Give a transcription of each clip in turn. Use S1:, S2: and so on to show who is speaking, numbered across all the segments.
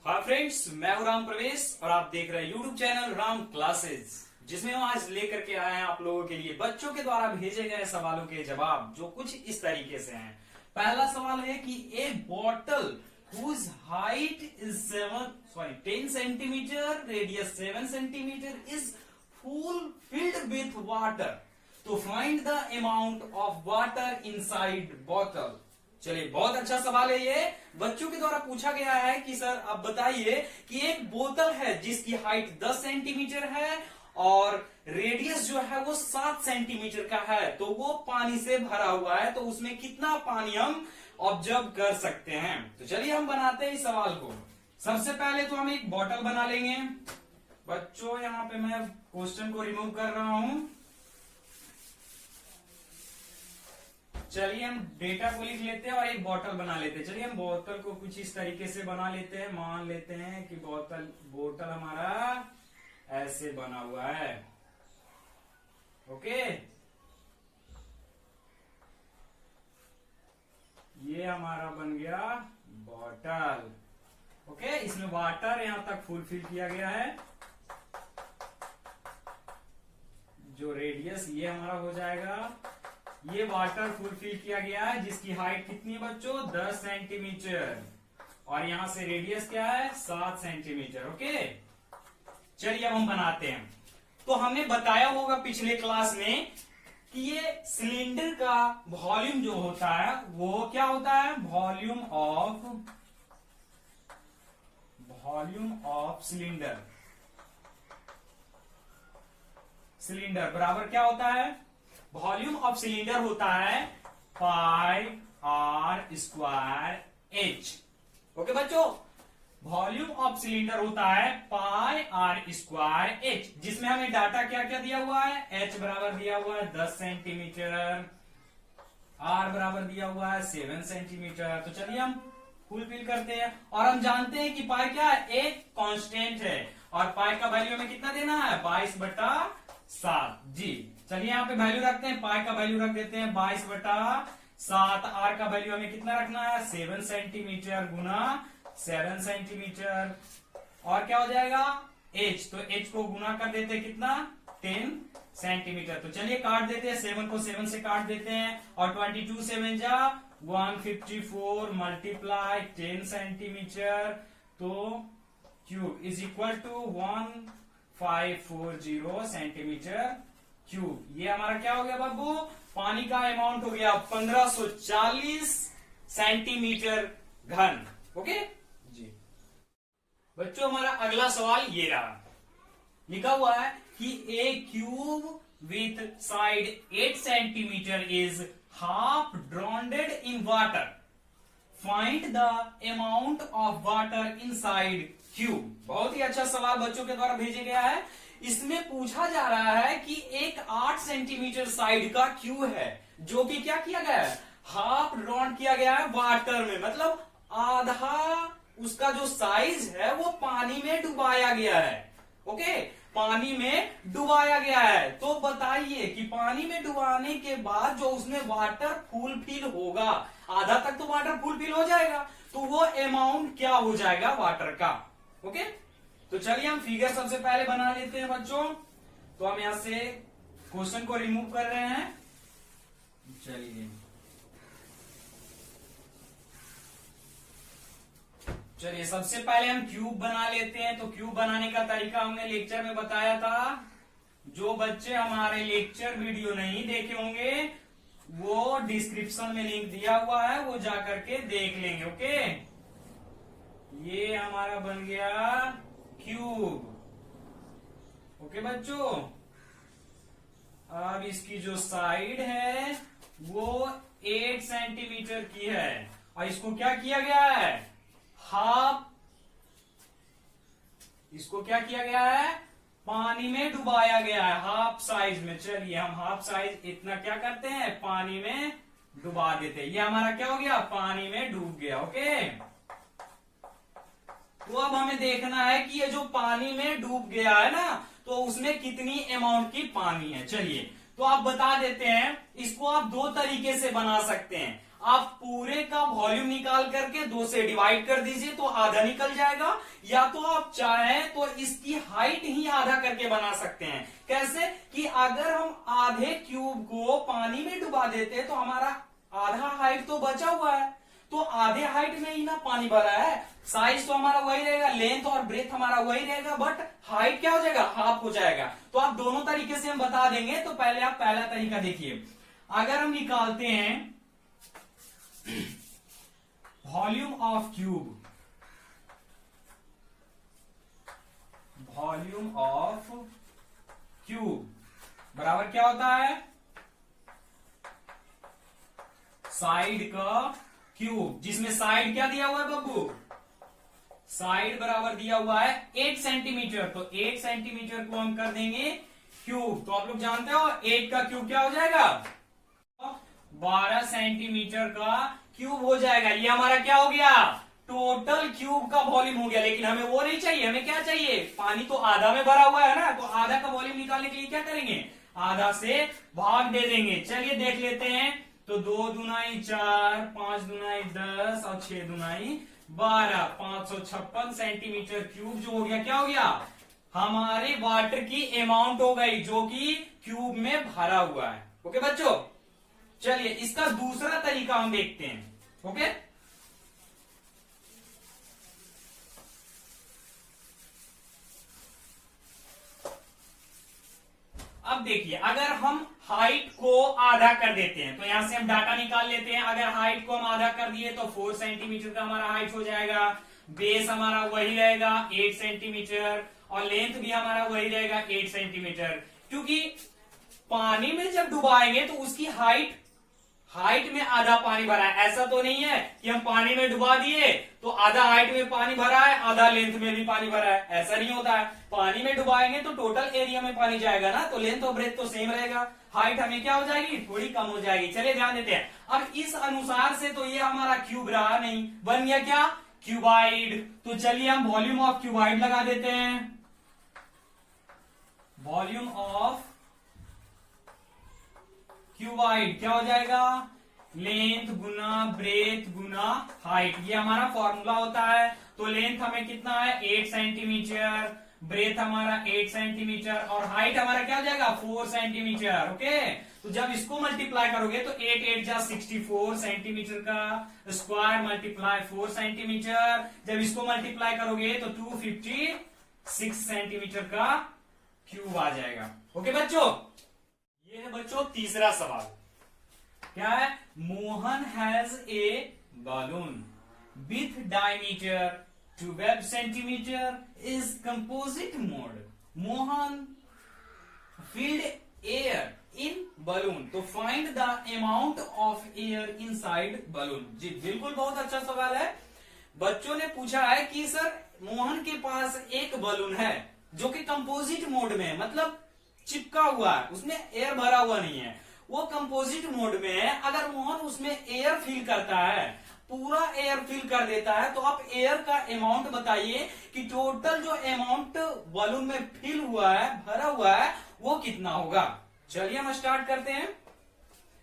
S1: हाँ फ्रेंड्स, मैं हूं राम प्रवेश और आप देख रहे हैं यूट्यूब चैनल राम क्लासेस, जिसमें हम आज लेकर के आए हैं आप लोगों के लिए बच्चों के द्वारा भेजे गए सवालों के जवाब, जो कुछ इस तरीके से हैं। पहला सवाल है कि a bottle whose height is 10 centimetre, radius 7 centimetre is full filled with water. तो find the amount of water inside bottle. चलिए, बहुत अच्छा सवाल है ये। बच्चों के द्वारा पूछा गया है कि सर आप बताइए कि एक बोतल है जिसकी हाइट 10 सेंटीमीटर है और रेडियस जो है वो 7 सेंटीमीटर का है, तो वो पानी से भरा हुआ है, तो उसमें कितना पानी हम ऑब्जर्व कर सकते हैं। तो चलिए हम बनाते हैं इस सवाल को। सबसे पहले तो हम एक बॉटल बना लेंगे। बच्चों, यहाँ पे मैं क्वेश्चन को रिमूव कर रहा हूं। चलिए हम डेटा को लिख लेते हैं और एक बॉटल बना लेते हैं। चलिए हम बोतल को कुछ इस तरीके से बना लेते हैं। मान लेते हैं कि बोतल हमारा ऐसे बना हुआ है। ओके, ये हमारा बन गया बॉटल। ओके, इसमें वाटर यहां तक फुलफिल किया गया है। जो रेडियस ये हमारा हो जाएगा, ये वाटर फुलफिल किया गया है, जिसकी हाइट कितनी है बच्चों? 10 सेंटीमीटर, और यहां से रेडियस क्या है? 7 सेंटीमीटर। ओके, चलिए अब हम बनाते हैं। तो हमने बताया होगा पिछले क्लास में कि ये सिलेंडर का वॉल्यूम जो होता है वो क्या होता है? वॉल्यूम ऑफ सिलेंडर बराबर क्या होता है? वॉल्यूम ऑफ सिलेंडर होता है पाई आर स्क्वायर एच। ओके बच्चों, वॉल्यूम ऑफ सिलेंडर होता है पाई आर स्क्वायर एच, जिसमें हमें डाटा क्या क्या दिया हुआ है? एच बराबर दिया हुआ है 10 सेंटीमीटर, आर बराबर दिया हुआ है 7 सेंटीमीटर। तो चलिए हम फुलफिल करते हैं। और हम जानते हैं कि पाई क्या है? एक कांस्टेंट है, और पाई का वैल्यू हमें कितना देना है? 22/7। जी, चलिए यहाँ पे वैल्यू रखते हैं। पाई का वैल्यू रख देते हैं 22/7। आर का वैल्यू हमें कितना रखना है? 7 सेंटीमीटर गुना 7 सेंटीमीटर। और क्या हो जाएगा? एच, तो एच को गुना कर देते हैं कितना? 10 सेंटीमीटर। तो चलिए काट देते हैं, 7 को 7 से काट देते हैं, और 22 7 जा 154 मल्टीप्लाई 10 सेंटीमीटर, तो cube is equal to 1540 centimetre cube. ये हमारा क्या हो गया बाबू? पानी का अमाउंट हो गया 1540 सेंटीमीटर घन। ओके जी बच्चों, हमारा अगला सवाल ये रहा। लिखा हुआ है कि a cube with side 8 centimetre is half drownded in water. Find the amount of water inside cube. बहुत ही अच्छा सवाल बच्चों के द्वारा भेजा गया है। इसमें पूछा जा रहा है कि एक 8 सेंटीमीटर साइड का क्यूब है, जो कि क्या किया गया है? हाफ ड्राउंड किया गया है वाटर में, मतलब आधा उसका जो साइज है वो पानी में डुबाया गया है। ओके, पानी में डुबाया गया है। तो बताइए कि पानी में डुबाने के बाद जो उसमें वाटर फुलफिल होगा, आधा तक तो वाटर फुलफिल हो जाएगा, तो वो अमाउंट क्या हो जाएगा वाटर का? ओके, तो चलिए हम फिगर सबसे पहले बना लेते हैं बच्चों। तो हम यहां से क्वेश्चन को रिमूव कर रहे हैं। चलिए सबसे पहले हम क्यूब बना लेते हैं। तो क्यूब बनाने का तरीका हमने लेक्चर में बताया था। जो बच्चे हमारे लेक्चर वीडियो नहीं देखे होंगे वो डिस्क्रिप्शन में लिंक दिया हुआ है, वो जाकर के देख लेंगे। ओके, ये हमारा बन गया क्यूब। ओके बच्चों, अब इसकी जो साइड है वो 8 सेंटीमीटर की है, और इसको क्या किया गया है? इसको क्या किया गया है? पानी में डुबाया गया है, हाफ साइज में। चलिए हम हाफ साइज इतना क्या करते हैं? पानी में डुबा देते हैं। ये हमारा क्या हो गया? पानी में डूब गया। ओके, तो अब हमें देखना है कि ये जो पानी में डूब गया है ना, तो उसमें कितनी अमाउंट की पानी है। चलिए तो आप बता देते हैं। इसको आप दो तरीके से बना सकते हैं। आप पूरे का वॉल्यूम निकाल करके 2 से डिवाइड कर दीजिए तो आधा निकल जाएगा, या तो आप चाहें तो इसकी हाइट ही आधा करके बना सकते हैं। कैसे कि अगर हम आधे क्यूब को पानी में डुबा देते हैं तो हमारा आधा हाइट तो बचा हुआ है, तो आधे हाइट में ही ना पानी भरा है, साइज तो हमारा वही रहेगा, लेंथ और ब्रेथ हमारा वही रहेगा, बट हाइट क्या हो जाएगा, हाफ हो जाएगा। तो आप दोनों तरीके से हम बता देंगे। तो पहले आप पहला तरीका देखिए, अगर हम निकालते हैं volume of cube, volume of cube बराबर क्या होता है, साइड का क्यूब, जिसमें साइड क्या दिया हुआ है बब्बू, साइड बराबर दिया हुआ है 8 सेंटीमीटर, तो 8 सेंटीमीटर को हम कर देंगे क्यूब। तो आप लोग जानते हो 8 का क्यूब क्या हो जाएगा, 12 सेंटीमीटर का क्यूब हो जाएगा। ये हमारा क्या हो गया, टोटल क्यूब का वॉल्यूम हो गया। लेकिन हमें वो नहीं चाहिए, हमें क्या चाहिए, पानी तो आधा में भरा हुआ है ना, तो आधा का वॉल्यूम निकालने के लिए क्या करेंगे, आधा से भाग दे देंगे। चलिए देख लेते हैं। तो 2 दूनाई 4, 5 दूनाई 10 और 6 दूनाई 12, 556 सेंटीमीटर क्यूब जो हो गया, क्या हो गया, हमारे वाटर की अमाउंट हो गई जो कि क्यूब में भरा हुआ है। ओके बच्चों, चलिए इसका दूसरा तरीका हम देखते हैं। ओके, अब देखिए, अगर हम हाइट को आधा कर देते हैं तो यहां से हम डाटा निकाल लेते हैं। अगर हाइट को हम आधा कर दिए तो 4 सेंटीमीटर का हमारा हाइट हो जाएगा, बेस हमारा वही रहेगा 8 सेंटीमीटर, और लेंथ भी हमारा वही रहेगा 8 सेंटीमीटर। क्योंकि पानी में जब डुबाएंगे तो उसकी हाइट में आधा पानी भरा है। ऐसा तो नहीं है कि हम पानी में डुबा दिए तो आधा हाइट में पानी भरा है, आधा लेंथ में भी पानी भरा है, ऐसा नहीं होता है। पानी में डुबाएंगे तो टोटल एरिया में पानी जाएगा ना, तो लेंथ और ब्रेथ तो सेम रहेगा, हाइट हमें क्या हो जाएगी, थोड़ी कम हो जाएगी। चलिए ध्यान देते हैं। अब इस अनुसार से तो ये हमारा क्यूब रहा नहीं, बन गया क्या, क्यूबाइड। तो चलिए हम वॉल्यूम ऑफ क्यूबाइड लगा देते हैं। वॉल्यूम ऑफ क्यूबाइड क्या हो जाएगा, लेंथ गुना ब्रेथ गुना हाइट, ये हमारा फॉर्मूला होता है। तो लेंथ हमें कितना है 8 सेंटीमीटर, ब्रेथ हमारा 8 सेंटीमीटर और हाइट हमारा क्या हो जाएगा 4 सेंटीमीटर। ओके, तो जब इसको मल्टीप्लाई करोगे तो 8 8 जा 64 सेंटीमीटर का स्क्वायर मल्टीप्लाई 4 सेंटीमीटर, जब इसको मल्टीप्लाई करोगे तो 256 सेंटीमीटर का क्यूब आ जाएगा। ओके बच्चों, ये है बच्चों तीसरा सवाल। क्या है, Mohan has a balloon with diameter 12 centimeter is composite mode. Mohan filled air in balloon. तो find the amount of air inside balloon. जी बिल्कुल, बहुत अच्छा सवाल है। बच्चों ने पूछा है कि सर मोहन के पास एक बलून है जो कि कंपोजिट मोड में है, मतलब चिपका हुआ है, उसमें एयर भरा हुआ नहीं है, वो कंपोजिट मोड में है। अगर मोहन उसमें एयर फिल करता है, पूरा एयर फिल कर देता है, तो आप एयर का अमाउंट बताइए कि टोटल जो अमाउंट बलून में फिल हुआ है, भरा हुआ है, वो कितना होगा। चलिए हम स्टार्ट करते हैं।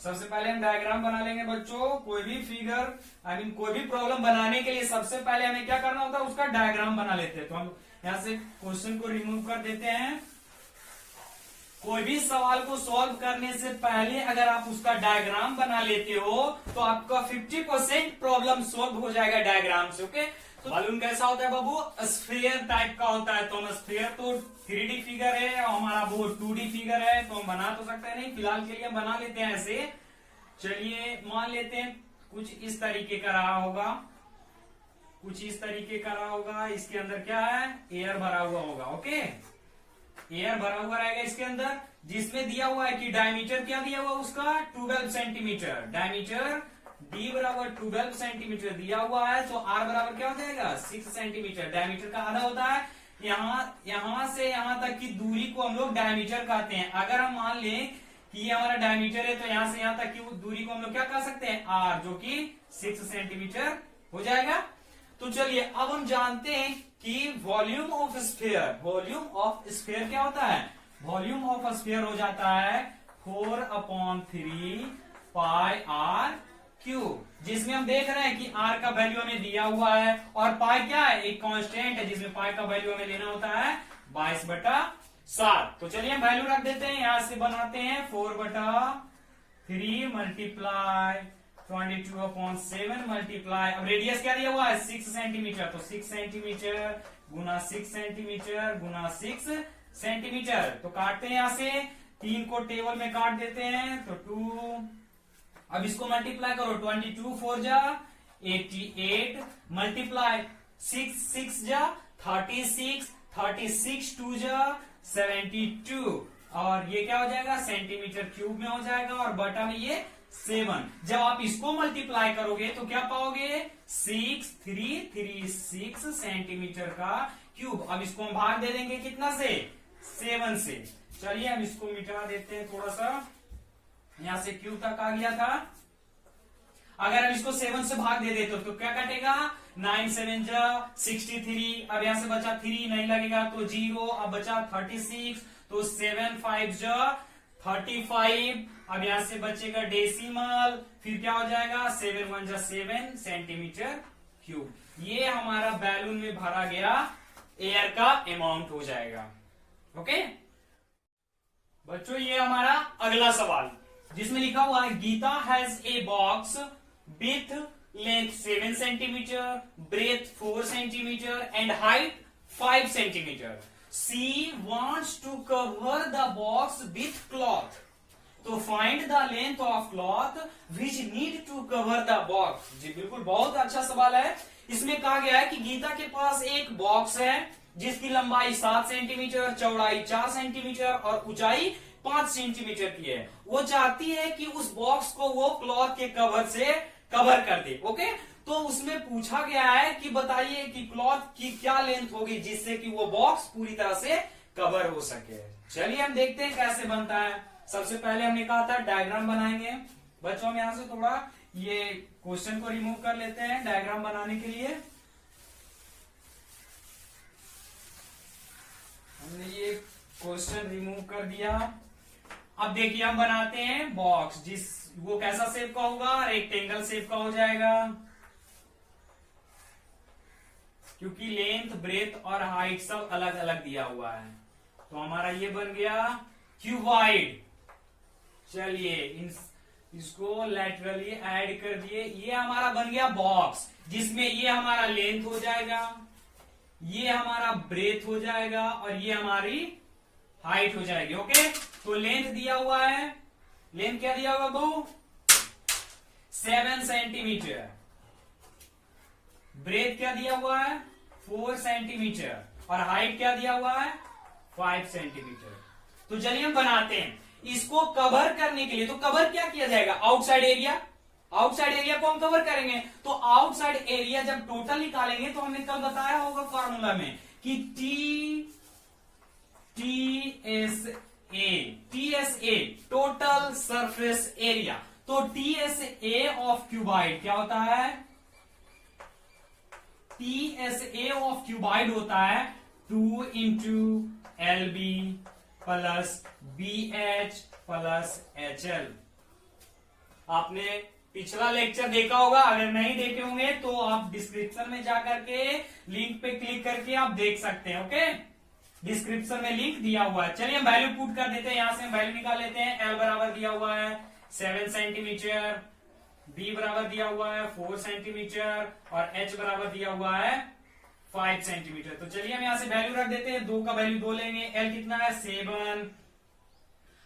S1: सबसे पहले हम डायग्राम बना लेंगे बच्चों। कोई भी फिगर कोई भी प्रॉब्लम बनाने के लिए सबसे पहले हमें क्या करना होता है, उसका डायग्राम बना लेते हैं। तो हम यहां से क्वेश्चन को रिमूव कर देते हैं। कोई भी सवाल को सॉल्व करने से पहले अगर आप उसका डायग्राम बना लेते हो तो आपका 50% प्रॉब्लम सॉल्व हो जाएगा डायग्राम से। ओके, तो बलून कैसा होता है बाबू, स्फीयर टाइप का होता है। तो हम स्फीयर तो 3D फिगर है और हमारा वो 2D फिगर है, तो हम बना तो सकते हैं नहीं, फिलहाल के लिए हम बना लेते हैं ऐसे। चलिए मान लेते हैं कुछ इस तरीके का रहा होगा, कुछ इस तरीके का रहा होगा। इसके अंदर क्या है, एयर भरा हुआ होगा। ओके, एयर भरा हुआ रहेगा इसके अंदर, जिसमें दिया हुआ है कि डायमीटर क्या दिया हुआ उसका 12 सेंटीमीटर, डायमीटर डी बराबर 12 सेंटीमीटर दिया हुआ है। तो आर बराबर क्या हो जाएगा 6 सेंटीमीटर, डायमीटर का आधा होता है। यहां से यहां तक की दूरी को हम लोग डायमीटर कहते हैं। अगर हम मान लें कि ये हमारा डायमीटर है तो यहां से यहां तक की दूरी को हम लोग क्या कह सकते हैं, आर, जो कि 6 सेंटीमीटर हो जाएगा। तो चलिए अब हम जानते हैं कि volume of sphere, volume of sphere क्या होता है, वॉल्यूम ऑफ स्फीयर हो जाता है 4/3 पाई आर क्यूब, जिसमें हम देख रहे हैं कि आर का वैल्यू हमें दिया हुआ है और पाई क्या है, एक कांस्टेंट है जिसमें पाई का वैल्यू हमें लेना होता है 22/7। तो चलिए हम वैल्यू रख देते हैं, यहां से बनाते हैं 4/3 मल्टीप्लाई 22/7 मल्टीप्लाई, अब रेडियस क्या दिया हुआ है 6 सेंटीमीटर, तो 6 सेंटीमीटर गुना 6 सेंटीमीटर गुना 6 सेंटीमीटर। तो काटते हैं यहां से, 3 को टेबल में काट देते हैं तो 2, अब इसको मल्टीप्लाई करो, 22 4 जा 88 मल्टीप्लाई 6 जा 36 36 2 जा 72, और ये क्या हो जाएगा सेंटीमीटर क्यूब में हो जाएगा, और बटा में ये 7। जब आप इसको मल्टीप्लाई करोगे तो क्या पाओगे 6336 सेंटीमीटर का क्यूब। अब इसको हम भाग दे देंगे कितना से 7 से। चलिए हम इसको मिटा देते हैं थोड़ा सा, यहां से क्यूब तक आ गया था। अगर हम इसको 7 से भाग दे देते तो क्या कटेगा 9 7 जा 63, अब यहां से बचा 3 नहीं लगेगा तो 0, अब बचा 36, तो 7 5 जा 35, अब यहां से बचेगा डेसिमल, फिर क्या हो जाएगा 7 1 जा 7 सेंटीमीटर क्यूब। ये हमारा बैलून में भरा गया एयर का अमाउंट हो जाएगा। ओके बच्चों, ये हमारा अगला सवाल जिसमें लिखा हुआ है Gita has a box with length 7 centimetre, breadth 4 centimetre and height 5 centimetre. She wants to cover the box with cloth. तो find the length of cloth which need to cover the box. जी बिल्कुल, बहुत अच्छा सवाल है। इसमें कहा गया है कि गीता के पास एक बॉक्स है जिसकी लंबाई 7 सेंटीमीटर, चौड़ाई 4 सेंटीमीटर और ऊंचाई 5 सेंटीमीटर की है। वो चाहती है कि उस बॉक्स को वो क्लॉथ के कवर से कवर कर दे। ओके, तो उसमें पूछा गया है कि बताइए कि क्लॉथ की क्या लेंथ होगी जिससे कि वो बॉक्स पूरी तरह से कवर हो सके। चलिए हम देखते हैं कैसे बनता है। सबसे पहले हमने कहा था डायग्राम बनाएंगे। बच्चों हम यहां से थोड़ा ये क्वेश्चन को रिमूव कर लेते हैं डायग्राम बनाने के लिए। हमने ये क्वेश्चन रिमूव कर दिया। अब देखिए हम बनाते हैं बॉक्स, वो कैसा शेप का होगा, रेक्टेंगल शेप का हो जाएगा क्योंकि लेंथ ब्रेथ और हाइट सब अलग अलग दिया हुआ है। तो हमारा ये बन गया क्यूबॉइड। चलिए इसको लैटरली ऐड कर दिए, ये हमारा बन गया बॉक्स जिसमें ये हमारा लेंथ हो जाएगा, ये हमारा ब्रेथ हो जाएगा और ये हमारी हाइट हो जाएगी। ओके, तो लेंथ दिया हुआ है, लेंथ क्या दिया हुआ बहू 7 सेंटीमीटर, ब्रेथ क्या दिया हुआ है 4 सेंटीमीटर और हाइट क्या दिया हुआ है 5 सेंटीमीटर। तो चलिए हम बनाते हैं इसको कवर करने के लिए। तो कवर क्या किया जाएगा, आउटसाइड एरिया, आउटसाइड एरिया को हम कवर करेंगे। तो आउटसाइड एरिया जब टोटल निकालेंगे तो हमने कल बताया होगा फॉर्मूला में कि TSA टोटल सरफेस एरिया। तो TSA ऑफ क्यूबाइड क्या होता है, TSA ऑफ क्यूबाइड होता है 2 into LB plus BH plus HL। आपने पिछला लेक्चर देखा होगा, अगर नहीं देखे होंगे तो आप डिस्क्रिप्शन में जाकर के लिंक पे क्लिक करके आप देख सकते हैं। ओके, डिस्क्रिप्शन में लिंक दिया हुआ है। चलिए हम वैल्यू पुट कर देते हैं, यहां से हम वैल्यू निकाल लेते हैं। L बराबर दिया हुआ है 7 सेंटीमीटर, B बराबर दिया हुआ है 4 सेंटीमीटर और H बराबर दिया हुआ है 5 सेंटीमीटर। तो चलिए हम यहां से वैल्यू रख देते हैं, 2 का वैल्यू 2 लेंगे। L कितना है 7,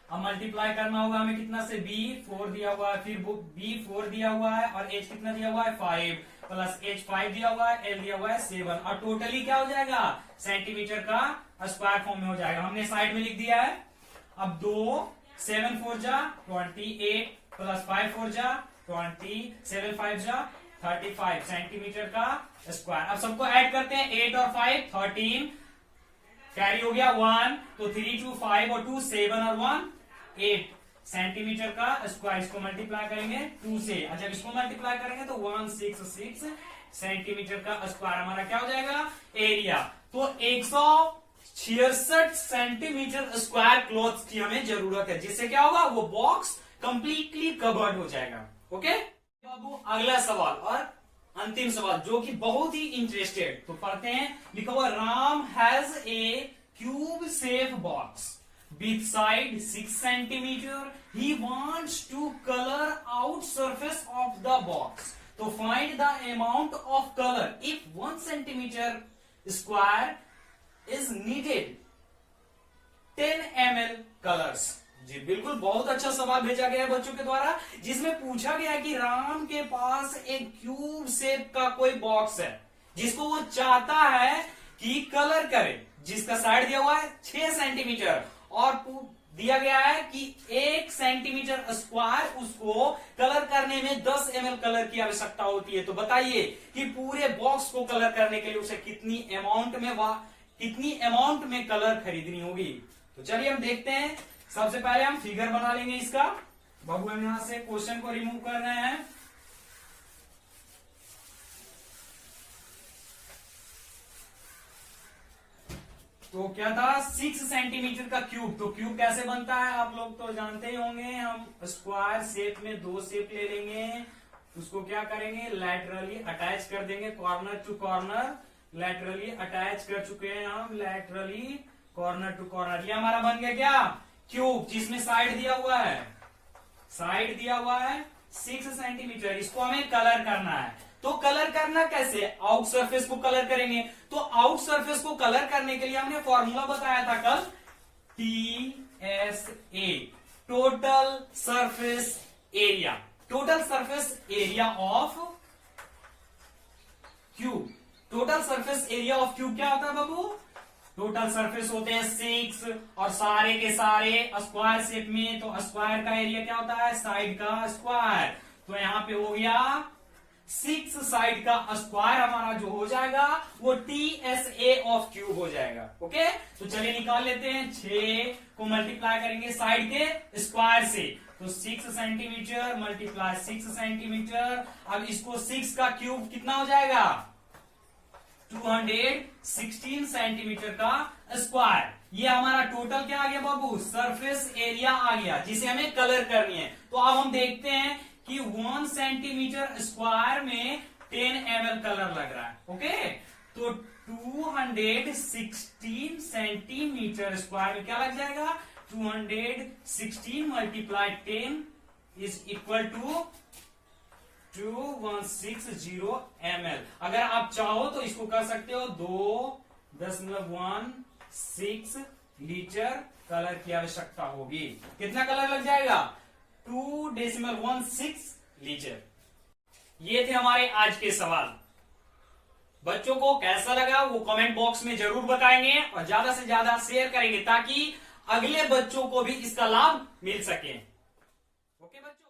S1: अब मल्टीप्लाई करना होगा हमें कितना से B 4 दिया हुआ है, फिर B 4 दिया हुआ है और H कितना दिया हुआ है 5 प्लस H 5 दिया हुआ है, L दिया हुआ है 7 और टोटली क्या हो जाएगा सेंटीमीटर का स्क्वायर फॉर्म में हो जाएगा। हमने साइड में लिख दिया है। अब 2 7 4 जा 28 प्लस 5 4 जा 20 7 5 जा 35 सेंटीमीटर का स्क्वायर। अब सबको ऐड करते हैं, 8 और 5 13 कैरी हो गया 1, तो 3 2 5 और 2 7 और 1 8 सेंटीमीटर का स्क्वायर। इसको मल्टीप्लाई करेंगे 2 से, और जब इसको मल्टीप्लाई करेंगे तो 166 सेंटीमीटर का स्क्वायर हमारा क्या हो जाएगा एरिया। तो 166 सेंटीमीटर स्क्वायर क्लॉथ की हमें जरूरत है, जिससे क्या होगा वो बॉक्स कंप्लीटली कवर्ड हो जाएगा। ओके। बाबू अगला सवाल और अंतिम सवाल जो कि बहुत ही इंटरेस्टेड, तो पढ़ते हैं। लिखा हुआ Ram has a cube shape box with side 6 centimetre, he wants to colour out surface of the box, तो find the amount of colour if 1 centimetre square is needed 10 ml colours. जी बिल्कुल, बहुत अच्छा सवाल भेजा गया है बच्चों के द्वारा, जिसमें पूछा गया है कि राम के पास एक क्यूब शेप का कोई बॉक्स है जिसको वो चाहता है कि कलर करे, जिसका साइड दिया हुआ है 6 सेंटीमीटर और दिया गया है कि 1 सेंटीमीटर स्क्वायर उसको कलर करने में 10 ml कलर की आवश्यकता होती है। तो बताइए कि पूरे बॉक्स को कलर करने के लिए उसे कितनी अमाउंट में कलर खरीदनी होगी। तो चलिए हम देखते हैं। सबसे पहले हम फिगर बना लेंगे इसका। बाबू हम यहां से क्वेश्चन को रिमूव कर रहे हैं। तो क्या था, 6 सेंटीमीटर का क्यूब। तो क्यूब कैसे बनता है आप लोग तो जानते ही होंगे। हम स्क्वायर शेप में 2 शेप ले लेंगे, उसको क्या करेंगे, लैटरली अटैच कर देंगे, corner to corner laterally attach कर चुके हैं हम, लैटरली कॉर्नर टू कॉर्नर। ये हमारा बन गया क्या, क्यूब, जिसमें साइड दिया हुआ है, साइड दिया हुआ है 6 सेंटीमीटर। इसको हमें कलर करना है। तो कलर करना कैसे, आउट सरफेस को कलर करेंगे। तो आउट सरफेस को कलर करने के लिए हमने फॉर्मूला बताया था कल, TSA, total surface area, total surface area of cube. Total surface area of cube क्या होता है बाबू, टोटल सरफेस होते हैं 6 और सारे के सारे स्क्वायर शेप में, तो स्क्वायर का एरिया क्या होता है, साइड का स्क्वायर। तो यहां पे हो गया 6 साइड का स्क्वायर हमारा जो हो जाएगा वो TSA ऑफ क्यूब हो जाएगा। ओके, तो चलिए निकाल लेते हैं। 6 को मल्टीप्लाई करेंगे साइड के स्क्वायर से, तो 6 सेंटीमीटर मल्टीप्लाई 6 सेंटीमीटर। अब इसको 6 का क्यूब कितना हो जाएगा, 216 सेंटीमीटर का स्क्वायर। ये हमारा टोटल क्या आ गया बाबू, सरफेस एरिया आ गया, जिसे हमें कलर करनी है। तो अब हम देखते हैं कि 1 सेंटीमीटर स्क्वायर में 10 ml कलर लग रहा है। ओके, तो 216 सेंटीमीटर स्क्वायर में क्या लग जाएगा, 216 multiply 10 is equal to 2160 ml। अगर आप चाहो तो इसको कर सकते हो 2.16 लीटर कलर की आवश्यकता होगी। कितना कलर लग जाएगा, 2.16 लीटर। ये थे हमारे आज के सवाल। बच्चों को कैसा लगा वो कमेंट बॉक्स में जरूर बताएंगे और ज्यादा से ज्यादा शेयर करेंगे ताकि अगले बच्चों को भी इसका लाभ मिल सके। ओके बच्चों।